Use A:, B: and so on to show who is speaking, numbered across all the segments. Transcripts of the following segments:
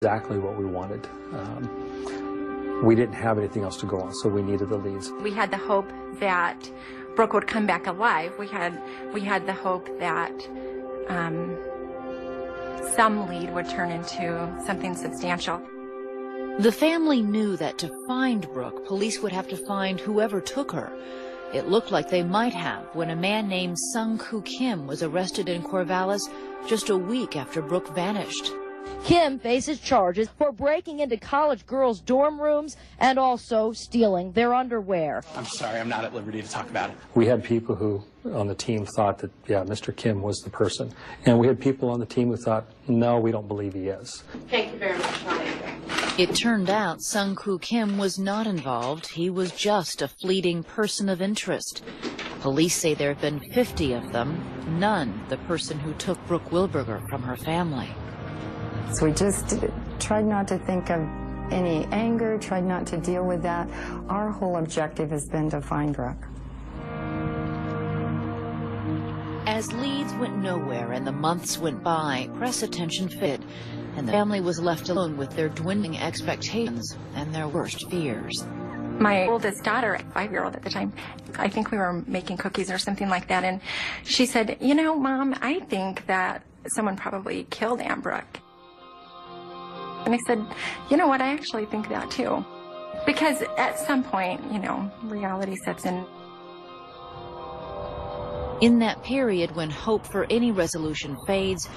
A: Exactly what we wanted. We didn't have anything else to go on, so we needed the leads.
B: We had the hope that Brooke would come back alive. We had the hope that some lead would turn into something substantial.
C: The family knew that to find Brooke, police would have to find whoever took her. It looked like they might have when a man named Sung-Koo Kim was arrested in Corvallis just a week after Brooke vanished.
D: Kim faces charges for breaking into college girls' dorm rooms and also stealing their underwear.
E: I'm sorry, I'm not at liberty to talk about it.
A: We had people who on the team thought that, yeah, Mr. Kim was the person. And we had people on the team who thought, no, we don't believe he is.
B: Thank you very much, Maura.
C: It turned out Sung-Koo Kim was not involved. He was just a fleeting person of interest. Police say there have been 50 of them, none the person who took Brooke Wilberger from her family.
F: So we just tried not to think of any anger, tried not to deal with that. Our whole objective has been to find Brooke.
C: As leads went nowhere and the months went by, press attention faded, and the family was left alone with their dwindling expectations and their worst fears.
B: My oldest daughter, 5-year-old at the time, I think we were making cookies or something like that, and she said, you know, Mom, I think that someone probably killed Aunt Brooke. And I said, you know what, I actually think that too. Because at some point, you know, reality sets in.
C: In that period when hope for any resolution fades,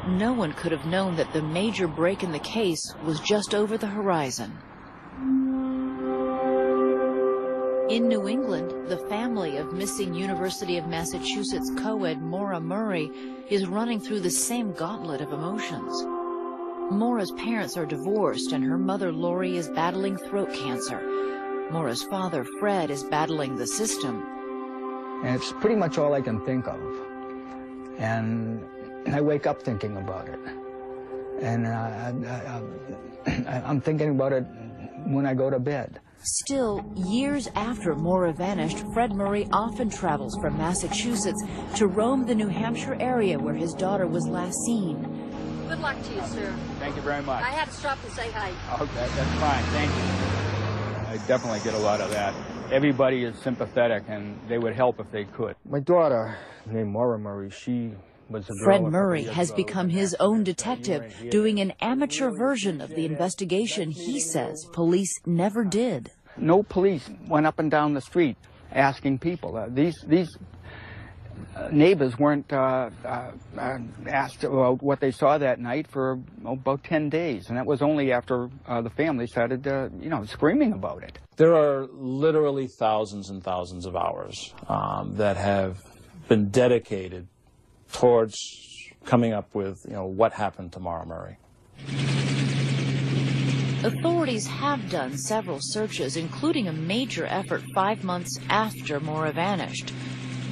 C: no one could have known that the major break in the case was just over the horizon. In New England, the family of missing University of Massachusetts co-ed Maura Murray is running through the same gauntlet of emotions. Maura's parents are divorced, and her mother, Lori, is battling throat cancer. Maura's father, Fred, is battling the system.
G: And it's pretty much all I can think of. And I wake up thinking about it. And I'm thinking about it when I go to bed.
C: Still, years after Maura vanished, Fred Murray often travels from Massachusetts to roam the New Hampshire area where his daughter was last seen.
H: Good luck to you, sir.
E: Thank you very much.
H: I had to stop to say hi.
E: Okay, that's fine. Thank you. I definitely get a lot of that. Everybody is sympathetic, and they would help if they could.
G: My daughter, named Maura Murray, she was a girl.
C: Fred Murray has become his own detective, doing an amateur version of the investigation he says police never did.
E: No police went up and down the street asking people. These neighbors weren't asked about what they saw that night for about 10 days, and that was only after the family started, you know, screaming about it.
I: There are literally thousands and thousands of hours that have been dedicated towards coming up with, you know, what happened to Maura Murray.
C: Authorities have done several searches, including a major effort 5 months after Maura vanished.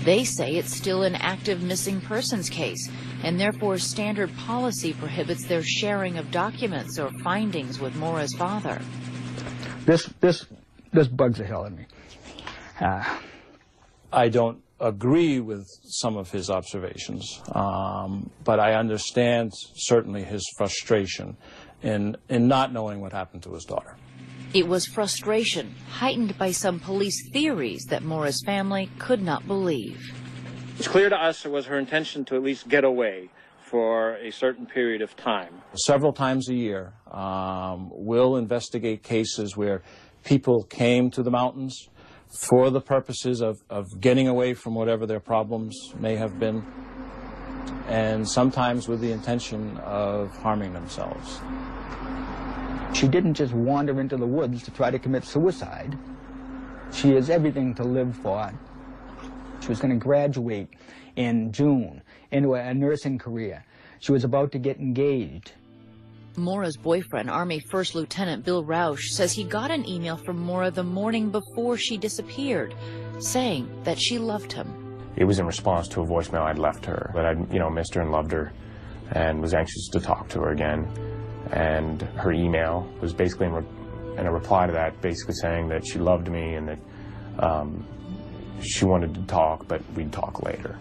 C: They say it's still an active missing persons case, and therefore standard policy prohibits their sharing of documents or findings with Maura's father.
G: This bugs the hell out of me.
I: I don't agree with some of his observations, but I understand certainly his frustration in not knowing what happened to his daughter.
C: It was frustration, heightened by some police theories that Maura's family could not believe.
J: It's clear to us it was her intention to at least get away for a certain period of time.
I: Several times a year, we'll investigate cases where people came to the mountains for the purposes of getting away from whatever their problems may have been, and sometimes with the intention of harming themselves.
G: She didn't just wander into the woods to try to commit suicide. She has everything to live for. She was going to graduate in June into a nursing career. She was about to get engaged.
C: Maura's boyfriend, Army First Lieutenant Bill Rausch, says he got an email from Maura the morning before she disappeared, saying that she loved him.
K: It was in response to a voicemail I'd left her, that I'd, missed her and loved her, and was anxious to talk to her again. And her email was basically in a reply to that, basically saying that she loved me and that she wanted to talk, but we'd talk later.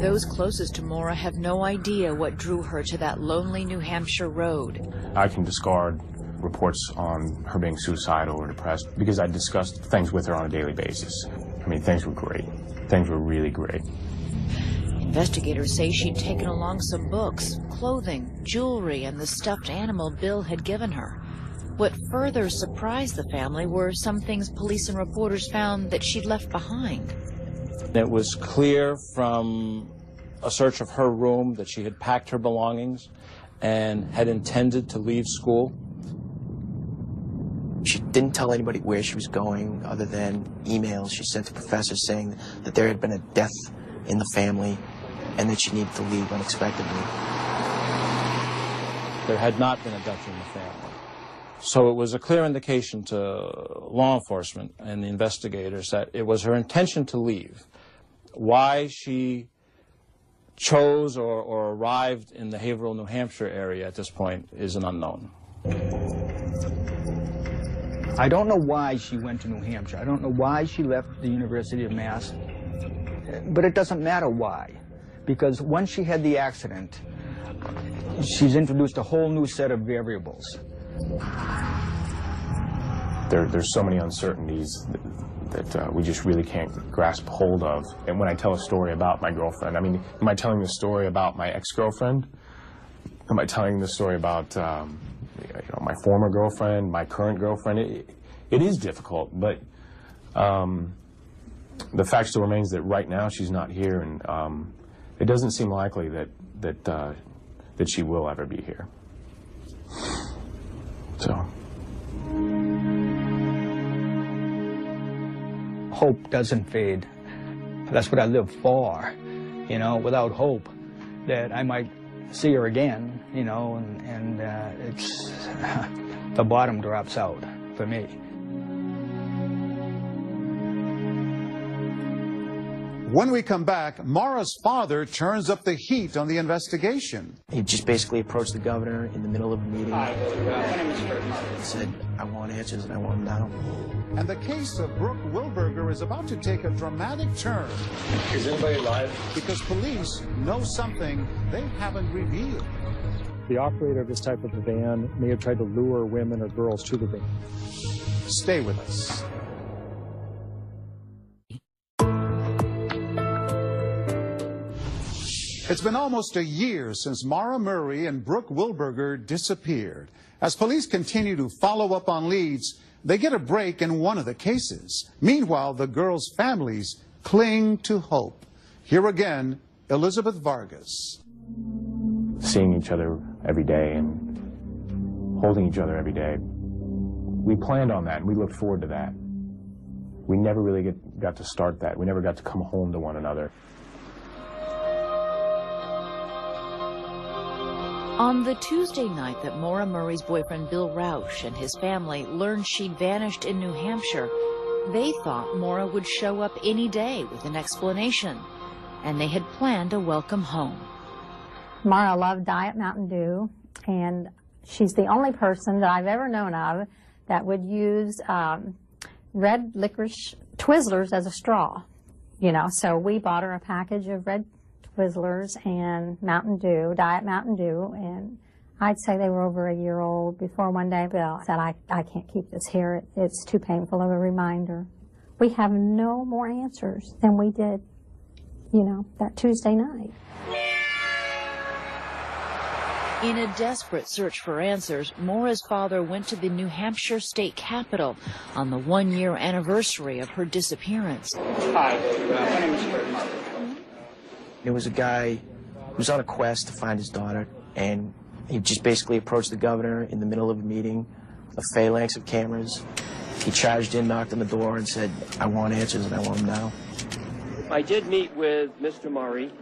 C: Those closest to Maura have no idea what drew her to that lonely New Hampshire road.
K: I can discard reports on her being suicidal or depressed because I discussed things with her on a daily basis. I mean, things were great. Things were really great.
C: Investigators say she'd taken along some books, clothing, jewelry, and the stuffed animal Bill had given her. What further surprised the family were some things police and reporters found that she'd left behind.
I: It was clear from a search of her room that she had packed her belongings and had intended to leave school.
L: She didn't tell anybody where she was going other than emails she sent to professors saying that there had been a death in the family and that she needed to leave unexpectedly.
I: There had not been a death in the family. So it was a clear indication to law enforcement and the investigators that it was her intention to leave. Why she chose or arrived in the Haverhill, New Hampshire area at this point is an unknown.
G: I don't know why she went to New Hampshire. I don't know why she left the University of Mass. But it doesn't matter why. Because once she had the accident, she's introduced a whole new set of variables.
K: There's so many uncertainties that we just really can't grasp hold of. And when I tell a story about my girlfriend, I mean, am I telling the story about my ex-girlfriend? Am I telling the story about my former girlfriend, my current girlfriend? It is difficult, but the fact still remains that right now she's not here, and it doesn't seem likely that she will ever be here. So.
G: Hope doesn't fade. That's what I live for, you know, without hope that I might see her again, you know, and it's, the bottom drops out for me.
M: When we come back, Maura's father turns up the heat on the investigation.
L: He just basically approached the governor in the middle of a meeting. He said, I want answers and I want them now.
M: And the case of Brooke Wilberger is about to take a dramatic turn.
J: Is anybody alive?
M: Because police know something they haven't revealed.
A: The operator of this type of a van may have tried to lure women or girls to the van.
M: Stay with us. It's been almost a year since Maura Murray and Brooke Wilberger disappeared. As police continue to follow up on leads, they get a break in one of the cases. Meanwhile, the girls' families cling to hope. Here again, Elizabeth Vargas.
K: Seeing each other every day and holding each other every day, we planned on that and we looked forward to that. We never really got to start that. We never got to come home to one another.
C: On the Tuesday night that Maura Murray's boyfriend Bill Rausch and his family learned she'd vanished in New Hampshire, they thought Maura would show up any day with an explanation, and they had planned a welcome home.
N: Maura loved Diet Mountain Dew, and she's the only person that I've ever known of that would use red licorice Twizzlers as a straw, you know, so we bought her a package of red Twizzlers and Mountain Dew, Diet Mountain Dew, and I'd say they were over a year old before one day Bill said, I can't keep this here. It's too painful of a reminder. We have no more answers than we did, you know, that Tuesday night.
C: In a desperate search for answers, Maura's father went to the New Hampshire state capitol on the one-year anniversary of her disappearance.
L: Hi, my name is Kurt. There was a guy who was on a quest to find his daughter, and he just basically approached the governor in the middle of a meeting, a phalanx of cameras. He charged in, knocked on the door, and said, I want answers and I want them now.
O: I did meet with Mr. Murray.